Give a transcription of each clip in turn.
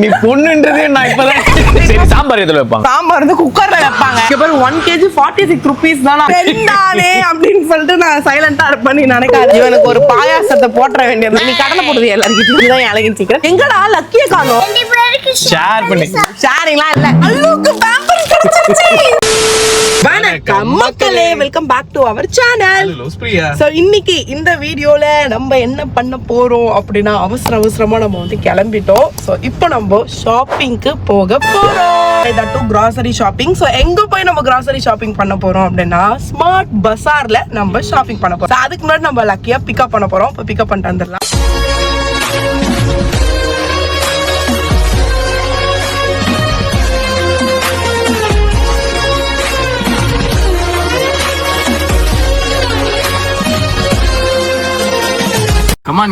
நீ பொண்ணுன்றதே நான் இப்பதான் சரி சாம்பார் எதுல வைப்பாங்க? சாம்பார் வந்து குக்கர்ல வைப்பாங்க. இங்க பாரு 1 kg 46 rupees தானா? என்னடே அப்படின்னு சொல்லிட்டு நான் சைலண்டா இருப்பேன். நீ நினைக்காத. இவனுக்கு ஒரு பாயாசத்தை போட்ற வேண்டியது. நீ கடலை போடுது எல்லாருக்கிட்ட. இதுதான் அழகின் சீக்கிரம். எங்கடா லக்கிய காணோம்? ஷேர் பண்ணி. ஷேரிங்லாம் இல்ல. அல்லுக்கு பேம்பர் கிடைச்சிருச்சு. வணக்கம் மக்களே, welcome back to our channel. So இன்னைக்கு இந்த வீடியோல நம்ம என்ன பண்ண போறோம் அப்படின்னா அவசரமா நம்ம வந்து கிளம்பிட்டோம். சோ இப்போ நம்ம ஷாப்பிங்க்கு போக போறோம். That grocery shopping. சோ எங்க போய் நம்ம கிராசரி ஷாப்பிங் பண்ண போறோம் அப்படின்னா ஸ்மார்ட் பஸார்ல நம்ம ஷாப்பிங் பண்ண போறோம். அதுக்கு முன்னாடி நம்ம லக்கியா பிக்கப் பண்ண போறோம். இப்போ பிக்கப் பண்ணிட்டு வந்துடலாம்.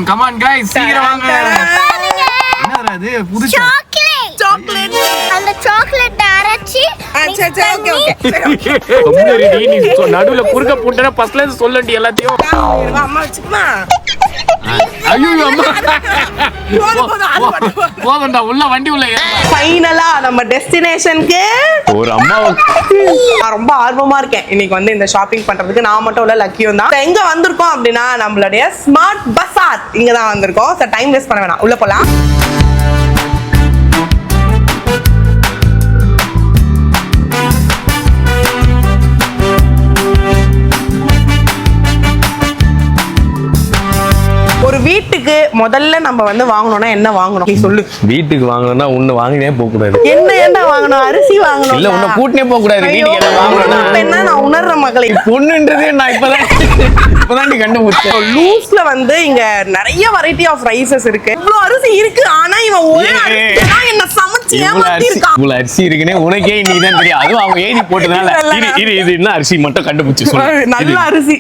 Come on guys, சீக்கிரம் வாங்க. என்னடா இது புது சாக்லேட். அந்த சாக்லேட் அரைச்சி ஓகே நீ நடுவுல குறுக்க போட்டனா ஃபர்ஸ்ட்ல இருந்து சொல்லண்டி எல்லாத்தையும். அம்மா வச்சுக்குமா? ஐயோ அம்மா போதண்டா உள்ள வண்டி உள்ள ஃபைனலா நம்ம டெஸ்டினேஷனுக்கு ஒரு அம்மா. நான் ரொம்ப ஆர்வமா இருக்கேன் இன்னைக்கு வந்து இந்த ஷாப்பிங் பண்றதுக்கு. நான் மட்டும் இல்ல லக்கியும் தான். எங்க வந்திருக்கோம் அப்படின்னா நம்மளுடைய ஸ்மார்ட் பஸார் இங்க தான் வந்திருக்கோம். சோ டைம் வேஸ்ட் பண்ண வேணாம், உள்ள போலாம். ஒரு வீட்டுக்கு முதல்ல நம்ம வந்து வாங்கணும்னா என்ன வாங்கணும் நீ சொல்லு. வீட்டுக்கு வாங்கணும்னா ஒண்ணு வாங்கினே போக கூடாது. என்ன வாங்கணும்? அரிசி வாங்கணும். இல்ல உன்னை கூட்டினே போக கூடாது. வீட்டுக்கு என்ன வாங்கணும் என்ன நான் உணர்ற மகளே. பொண்ணுன்றதே நான் இப்பதான் கண்டுபிடிச்சேன். லூஸ்ல வந்து இங்க நிறைய வெரைட்டி ஆஃப் ரைசஸ் இருக்கு. இவ்வளவு அரிசி இருக்கு. ஆனா இவன் ஒரே அரிசி தான் என்ன சமைச்சு ஏமாத்திருக்கான். இவ்வளவு அரிசி இருக்குனே உனக்கே இன்னைக்கு தான் தெரியும். அதுவும் அவங்க ஏறி போட்டதால இது என்ன அரிசி மட்டும் கண்டுபிடிச்சு சொல்லு. நல்ல அரிசி.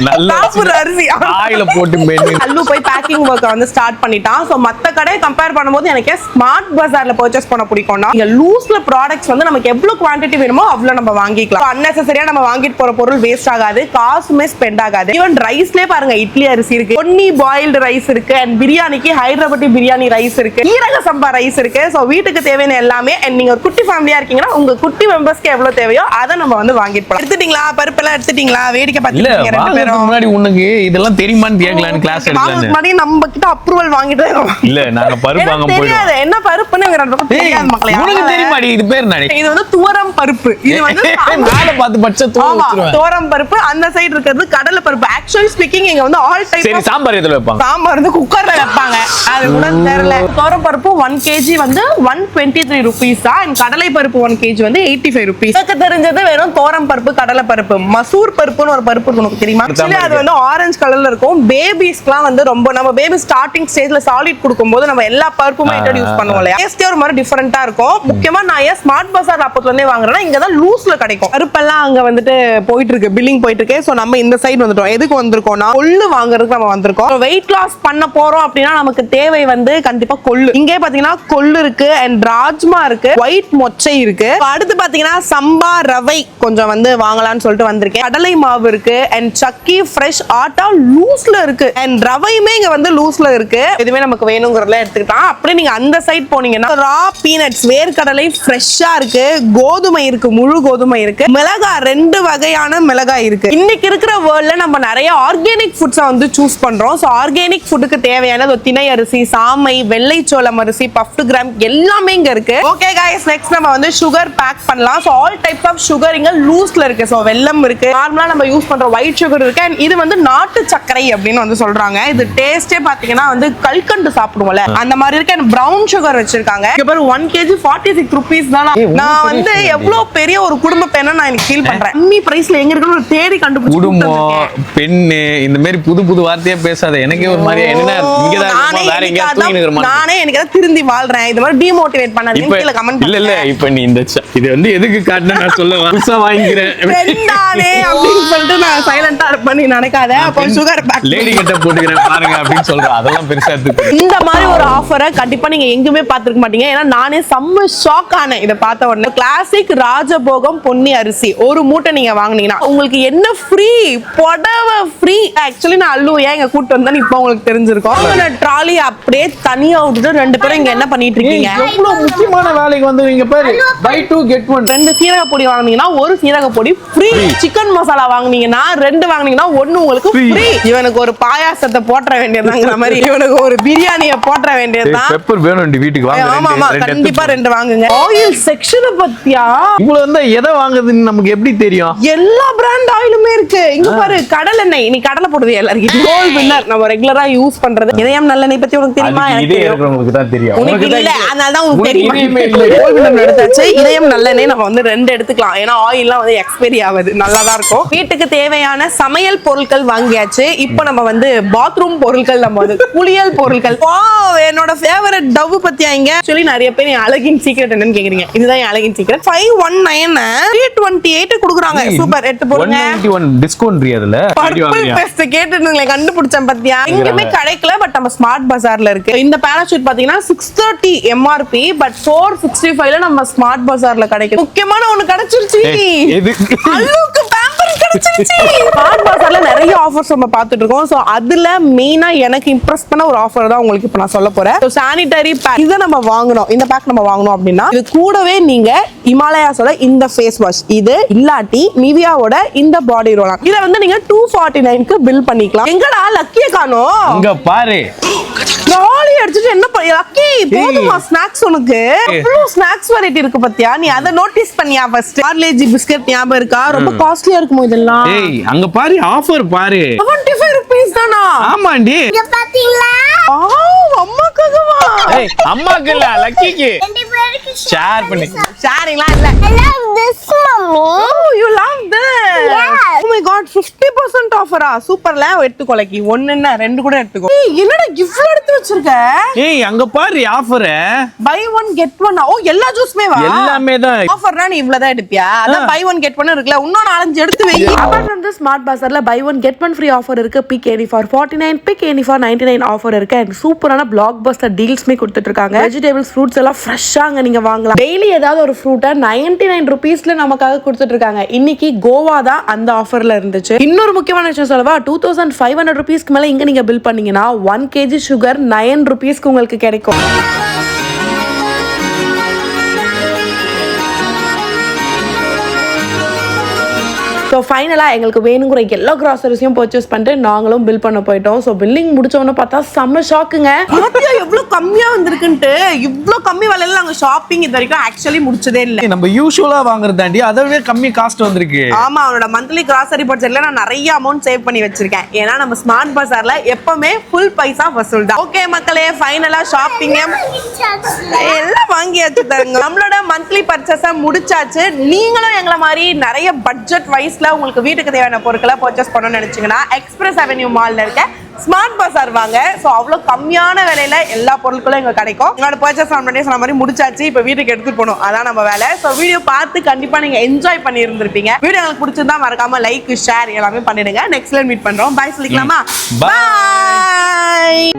நல்ல அரிசி ஆயில போட்டு மென்னு அல்லு போய் பேக்கிங் வர்க் வந்து ஸ்டார்ட் பண்ணிட்டான். சோ மத்த கடை கம்பேர் பண்ணும்போது எனக்கு ஸ்மார்ட் பஸார்ல பர்ச்சேஸ் பண்ண பிடிக்கும்னா இங்க லூஸ்ல ப்ராடக்ட்ஸ் வந்து நமக்கு எவ்வளவு குவாண்டிட்டி வேணுமோ அவ்வளவு நம்ம வாங்கிக்கலாம். அன்னெசரியா நம்ம வாங்கிட்டு போற பொருள் வேஸ்ட் ஆகாது, காசுமே ஸ்பெண்ட் ஆகாது. ஈவன் ரைஸ்லயே பாருங்க இட்லி அரிசி இருக்கு, பொன்னி பாயில்டு ரைஸ் இருக்கு, அண்ட் பிரியாணிக்கு ஹைதராபாடி பிரியாணி ரைஸ் இருக்கு, ஈரக சம்பா ரைஸ் இருக்கு. சோ வீட்டுக்கு தேவையான எல்லாமே. அண்ட் நீங்க ஒரு குட்டி ஃபேமிலியா இருக்கீங்கன்னா உங்க குட்டி மெம்பர்ஸ்க்கு எவ்வளவு தேவையோ அதை நம்ம வந்து வாங்கிட்டு போலாம். எடுத்துட்டீங்களா? பருப்பு எல்லாம் எடுத்துட்டீங்களா? வேடிக்கை பார்த்துட்டீங்க ரெண்டு பேரும். முன்னாடி உனக்கு இதெல்லாம் தெரியுமான்னு கேட்கலான்னு கிளாஸ் எடுக்கலாம். முன்னாடி நம்ம கிட்ட அப்ரூவல் வாங்கிட்டு இல்ல நாங்க பருப்பு வாங்க தெரியாது என்ன பருப்புன்னு தெரியாது மக்களே. உனக்கு தெரியுமாடி இது பேர் என்ன? இது வந்து துவரம் பருப்பு. இது வந்து மேல பார்த்து பச்சை துவரம் பருப்பு. அந்த சைடு இருக்கிறது கடலை பருப்பு. ஆக்சுவலி ஸ்பீக்கிங் இங்க வந்து ஆல் டைப். சரி சாம்பார் எதுல வைப்பாங்க? சாம்பார் வந்து குக்கர்ல வைப்பாங்க. அது கூட தெரியல. துவரம் பருப்பு 1 kg வந்து 123 rupees தான். அண்ட் கடலை பருப்பு 1 kg வந்து 85 rupees. எனக்கு தெரிஞ்சது வெறும் துவரம் பருப்பு, கடலை பருப்பு. மசூர் பருப்புன்னு ஒரு பருப்பு உனக்கு தெரியுமா? அது வந்து ஆரஞ்சு கலர்ல இருக்கும். பேபிஸ்க்குலாம் வந்து ரொம்ப நம்ம பேபி ஸ்டார்டிங் ஸ்டேஜ்ல சாலிட் கொடுக்கும்போது நம்ம எல்லா பருப்புமே இன்ட்ரோடியூஸ் பண்ணுவோம் இல்லையா? டேஸ்டே ஒரு மாதிரி டிஃபரெண்டா இருக்கும். முக்கியமா நான் ஏன் ஸ்மார்ட் பஸார் அப்பத்துல இருந்தே வாங்குறேன்னா இங்க தான் லூஸ்ல கிடைக்கும். பருப்பெல்லாம் அங்க வந்துட்டு போயிட்டு இருக்கு, பில்லிங் போயிட்டு இருக்கு. சோ நம்ம இந்த சைடு வந்துட்டோம். எதுக்கு வந்திருக்கோம்னா கொள்ளு வாங்குறதுக்கு நம்ம வந்திருக்கோம். வெயிட் லாஸ் பண்ண போறோம் அப்படின்னா நமக்கு தேவை வந்து கண்டிப்பா கொள்ளு. இங்கே பாத்தீங்கன்னா கொள்ளு இருக்கு, அண்ட் ராஜ்மா இருக்கு, ஒயிட் மொச்சை இருக்கு. அடுத்து பாத்தீங்கன்னா சம்பா ரவை கொஞ்சம் வந்து வாங்கலாம்னு சொல்லிட்டு வந்திருக்கேன். கடலை மாவு இருக்கு, அண்ட் சக்கி ஃப்ரெஷ் ஆட்டா லூஸ்ல இருக்கு, அண்ட் ரவையுமே இங்க வந்து லூஸ்ல இருக்கு. இதுவே நமக்கு வேணுங்கிறதுல எடுத்துக்கிட்டான். அப்படியே நீங்க அந்த சைட் போனீங்கன்னா ரா பீனட்ஸ் வேர்க்கடலை ஃப்ரெஷ்ஷா இருக்கு, கோதுமை இருக்கு, முழு கோதுமை இருக்கு, மிளகாய் 2 வகையான மிளகாய் இருக்கு. இன்னைக்கு இருக்கிற வேர்ல்ட்ல நம்ம நிறைய ஆர்கானிக் ஃபுட்ஸை வந்து சூஸ் பண்றோம். ஸோ ஆர்கானிக் ஃபுட்டுக்கு தேவையான திணை அரிசி, சாமை, வெள்ளைச்சோளம் அரிசி, பஃப்டு கிராம் எல்லாமே இங்க இருக்கு. ஓகே गाइस, நெக்ஸ்ட் நம்ம வந்து சுகர் பேக் பண்ணலாம். So all types of sugar இங்க லூஸ்ல இருக்கு. ஸோ வெல்லம் இருக்கு, நார்மலா நம்ம யூஸ் பண்ற ஒயிட் சுகர் இருக்கு, அண்ட் இது வந்து நாட்டு சர்க்கரை அப்படின்னு வந்து சொல்றாங்க. இது டேஸ்டே பாத்தீங்கன்னா வந்து கல்கண்டு சாப்பிடுவோம்ல அந்த மாதிரி இருக்கு. அண்ட் பிரவுன் சுகர் வச்சிருக்காங்க. இங்க 1 kg 46 rupees தான். நான் வந்து எவ்வளவு பெரிய ஒரு குடும்ப பெண்ணா நான் எனக்கு ஃபீல் பண்றேன். கம்மி பிரைஸ்ல எங்க இருக்குன்னு தேடி கண்டுபிடிச்சு குடும்பம் பெண்ணு இந்த மாதிரி புது வார்த்தையே பேசாத. எனக்கே ஒரு மாதிரி என்ன இங்க தான் வேற எங்க தூங்கிற மாதிரி. நானே எனக்கு திருந்தி வாழ்றேன். இது மாதிரி டிமோட்டிவேட் பண்ணாதீங்க. கீழ கமெண்ட் இல்ல இல்ல இப்போ நீ இந்த இது வந்து எதுக்கு காட்டன நான் சொல்லுவேன். புதுசா வாங்கிக்கிறேன் ரெண்டானே அப்படி சொல்லிட்டு நான் சைலண்டா இருப்பேன். நீ நினைக்காத. அப்ப சுகர் பேக் லேடி கட்ட போட்டுக்கிறேன் பாருங்க அப்படின்னு சொல்றேன். அதெல்லாம் பெருசா எடுத்து இந்த மாதிரி ஒரு ஆஃபரை கண்டிப்பா நீங்க எங்குமே பாத்துக்க மாட்டீங்க. ஏன்னா நானே செம்ம ஷாக் ஆனேன் இதை பார்த்த உடனே. கிளாசிக் ராஜபோகம் பொன்னி அரிசி ஒரு மூட்டை நீங்க வாங்குனீங்கன்னா உங்களுக்கு என்ன ஃப்ரீ? புடவை ஃப்ரீ. ஆக்சுவலி நான் அல்லு ஏன் இங்க கூட்டு வந்தேன்னு இப்போ உங்களுக்கு தெரிஞ்சிருக்கும். ட்ராலி அப்படியே தனியா விட்டுட்டு 2 பேரும் இங்க என்ன பண்ணிட்டு இருக்கீங்க? எவ்வளவு முக்கியமான வேலைக்கு வந்துவீங்க பாரு. By 2 get 1. 2 சீரக பொடி வாங்குனீங்கன்னா 1 சீரக பொடி ஃப்ரீ. சிக்கன் மசாலா வாங்குனீங்கன்னா 2 வாங்குனீங்கன்னா 1 உங்களுக்கு ஃப்ரீ. இவனுக்கு ஒரு பாயாசத்தை போட்ற வேண்டியதுதாங்கிற மாதிரி இவனுக்கு ஒரு பிரியாணியை போட்ற வேண்டியதுதான். பெப்பர் வேணும் வீட்டுக்கு வாங்க. ஆமா ஆமா கண்டிப்பா 2 வாங்குங்க. ஆயில் செக்ஷனை பத்தியா இவ்வளவு வந்து எதை வாங்குதுன்னு நமக்கு எப்படி தெரியும்? எல்லா பிராண்ட் ஆயிலுமே இருக்கு. இங்க பாரு கடலெண்ணெய். நீ கடலை போடுவியா எல்லாருக்கும்? கோல்ட் வின்னர் நம்ம ரெகுலரா யூஸ் பண்றது. இதயம் நல்லெண்ணெய் பத்தி உனக்கு தெரியுமா? இதே இருக்கிறவங்களுக்கு தான் தெரியும். உனக்கு இல்ல அதனால தான் உங்களுக்கு தெரியும். கோல்ட் வின்னர் எடுத்தாச்சு. இதயம் நல்லெண்ணெய் நம்ம வந்து 2 எடுத்துக்கலாம். ஏன்னா ஆயில்லாம் வந்து எக்ஸ்பைரி ஆகுது. நல்லா தான் இருக்கும். வீட்டுக்கு தேவையான சமையல் பொருட்கள் வாங்கியாச்சு. இப்போ நம்ம வந்து பாத்ரூம் பொருட்கள், நம்ம வந்து குளியல் பொருட்கள். என்னோட ஃபேவரட் டவ் பத்தியா இங்க ஆக்சுவலி நிறைய பேர் என் அழகின் சீக்ரெட் என்னன்னு கேக்குறீங்க. இதுதான் என் அழகின் சீக்ரெட். 519 328 கொடுக்குறாங்க. சூப்பர் எடுத்து போடுங்க. 191 டிஸ்கவுண்ட் அதுல. பர்பிள் பெஸ்ட் கேட்டுங்களே கண்டுபிடிச்சேன் பத்தியா. எங்கேயுமே கிடைக்கல. பட் நம்ம ஸ்மார்ட் பஜார்ல இருக்கு. இந்த பேராசூட் பாத்தீங்கன்னா 630 MRP பட் 465ல நம்ம ஸ்மார்ட் பஜார்ல கிடைக்கும். முக்கியமான ஒண்ணு கிடைச்சிருச்சு. அல்லுக்கு பேம்பர்ஸ் கிடைச்சிருச்சு. ஸ்மார்ட் பஜார்ல நிறைய ஆஃபர்ஸ் நம்ம பார்த்துட்டு இருக்கோம். சோ அதுல மெயினா எனக்கு இம்ப்ரெஸ் பண்ண ஒரு ஆஃபர் தான் உங்களுக்கு இப்ப நான் சொல்ல போறேன். சோ சானிட்டரி பேக் இத நம்ம வாங்கணும். இந்த பேக் நம்ம வாங்கணும் அப்படின்னா இது கூடவே நீங்க ஹிமாலயாஸோட இந்த ஃபேஸ் வாஷ், இது இல்லாட்டி நிவியாவோட இந்த பாடி ரோல் இத வந்து நீங்க 249க்கு பில் பண்ணிக்கலாம். எங்கடா லக்கிய காணோம்? இங்க பாரு. ட்ராலி அடிச்சிட்டு என்ன லக்கி போதுமா ஸ்நாக்ஸ்? உனக்கு எவ்வளவு ஸ்நாக்ஸ் வெரைட்டி இருக்கு பத்தியா? நீ அத நோட்டீஸ் பண்ணியா? ஃபர்ஸ்ட் பார்லேஜி பிஸ்கட் ஞாபகம் இருக்கா? ரொம்ப காஸ்ட்லியா இருக்குமோ இதெல்லாம்? ஏய் அங்க பாரு ஆஃபர் பாரு. 75 ரூபீஸ் தானா? ஆமாண்டி. இங்க பாத்தீங்களா? அம்மாக்குவா? ஏய் அம்மாக்கு இல்ல லக்கிக்கு. 2 பேருக்கு ஷேர் பண்ணி. ஷேரிங்லாம் இல்ல. I love this mommy. Oh, you love this. Yes. Oh my god, 50% ஆஃபரா? சூப்பர்ல. எடுத்துக்கோ லக்கி. 1 என்ன 2 கூட எடுத்துக்கோ. ஏய் என்னடா gift எடுத்து வச்சிருக்க? ஏய் அங்க பாரு ஆஃபர். buy 1 get 1. ஓ எல்லா ஜூஸ்மே வா? எல்லாமே தான். ஆஃபர்னா நீ இவ்ளோ தான் எடுப்பியா? அத buy 1 get 1 இருக்குல. இன்னும் 4-5 எடுத்து வை. Apart from the Smart Bazaarல buy 1 get 1 free offer இருக்கு. Pick any for 49, pick any for 99 offer இருக்கு. and சூப்பரான blockbuster dealsமே கொடுத்துட்டு இருக்காங்க. வெஜிடபிள்ஸ் ஃப்ரூட்ஸ் எல்லாம் ஃப்ரெஷ்ஷா அங்க நீங்க வாங்கலாம். டெய்லி ஏதாவது ஒரு ஃப்ரூட்டை 99 ரூபீஸ்ல நமக்காக கொடுத்துட்டு இருக்காங்க. இன்னைக்கு கோவா தான் அந்த ஆஃபர்ல இருந்துச்சு. இன்னொரு முக்கியமான விஷயம் சொல்லவா? 2500 ரூபீஸ்க்கு மேல இங்க நீங்க பில் பண்ணீங்கன்னா 1 kg சுகர் 9 ரூபீஸ்க்கு உங்களுக்கு கிடைக்கும். ஸோ ஃபைனலாக எங்களுக்கு வேணுங்கிற எல்லா கிராசரிஸையும் பர்ச்சேஸ் பண்ணிட்டு நாங்களும் பில் பண்ண போயிட்டோம். ஸோ பில்லிங் முடிச்சவொன்னு பார்த்தா செம்ம ஷாக்குங்க. பாத்தியா எவ்வளவு கம்மியா வந்திருக்குன்ட்டு. இவ்ளோ கம்மி விலையில நாங்க ஷாப்பிங் இது வரைக்கும் ஆக்சுவலி முடிச்சதே இல்ல. நம்ம யூசுவலா வாங்குறதாண்டி அதை விட கம்மி காஸ்ட் வந்திருக்கு. ஆமா அவனோட மந்த்லி கிராசரி பட்ஜெட்ல நான் நிறைய அமௌண்ட் சேவ் பண்ணி வச்சிருக்கேன். ஏன்னா நம்ம ஸ்மார்ட் பஜார்ல எப்பவுமே ஃபுல் பைசா வசூல் தான். ஓகே மக்களே ஃபைனலா ஷாப்பிங் எல்லாம் வாங்கியாச்சு தாங்க. நம்மளோட மந்த்லி பர்ச்சேஸ முடிச்சாச்சு. நீங்களும் எங்களை மாதிரி நிறைய பட்ஜெட் வைஸ்ல உங்களுக்கு வீட்டுக்கு தேவையான பொருட்களை பர்ச்சேஸ் பண்ணணும்னு நினைச்சீங்கன்னா எக்ஸ்பிரஸ் அவென்யூ மால்ல இருக்க ஸ்மார்ட் பஜார் வாங்க. சோ அவ்வளவு கம்மியான விலையில எல்லா பொருட்களும் இங்க கிடைக்கும். என்னோட பர்ச்சேஸ் சொன்ன மாதிரி முடிச்சாச்சு. இப்ப வீட்டுக்கு எடுத்துட்டு போகணும். அதான் நம்ம வேலை. சோ வீடியோ பார்த்து கண்டிப்பா நீங்க என்ஜாய் பண்ணி இருந்திருப்பீங்க. வீடியோ உங்களுக்கு பிடிச்சிருந்தா மறக்காம லைக் ஷேர் எல்லாமே பண்ணிடுங்க. நெக்ஸ்ட்ல மீட் பண்றோம். பாய் சொல்லிக்கலாமா? Bye. பாய்.